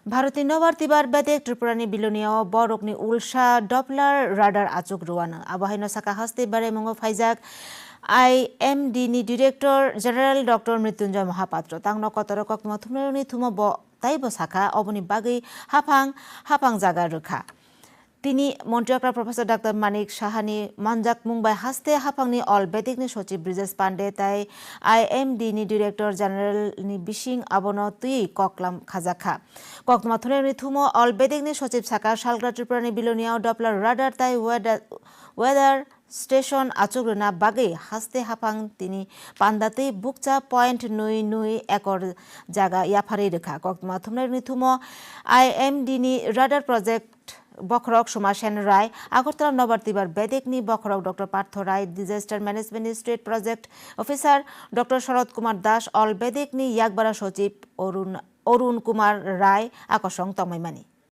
भारतनि नबारतिबार बेदेक त्रिपुरानि बिलोनियाव बरकनि उल्सा डपलार राडार आचुक रुवानो आबहायनो साका हस्ते बारे मंगो फाइजाक IMD नि director general doctor Mrityunjay Mahapatra तांनो कतरो कक्तमा थुमरनि थुमो ब ताइबो साका अबनि बागै हाफां जागा रुखा তিনি মন্ত্রিয়করা প্রফেসর ডাক্তার মানিক সাহানি মানজাক মুম্বাই হাসতে হাফাংনি অল বেদিকনি সচিব ব্রিজেশ পান্ডে তাই IMD নি ডিরেক্টর জেনারেল নি বিশিং আবনো তুই ককলাম খাজাখা ককতমা থুনেনি থুমো অল বেদিকনি সচিব সাকা শালগ্রা ত্রিপুরানি বিলোনিয়াও ডপলার রাডার তাই ওয়েদার স্টেশন আচুগ্রনা বাগে হাসতে হাফাং তিনি পান্দাতেই বুকচা পয়েন্ট নুই একর জায়গা ইয়াফারি রেখা ককতমা থুনেনি থুমো IMD নি রাডার প্রজেক্ট বখরক সুমাসেন রায় আগরতলা নবারতিবার বেদেকনি বখরক doctor Partha Roy disaster management state project officer doctor Sharat Kumar Das অল বেদেকনি ইয়াকবারা সচিব অরুণ কুমার রায় আকর্ষণ তমৈমানি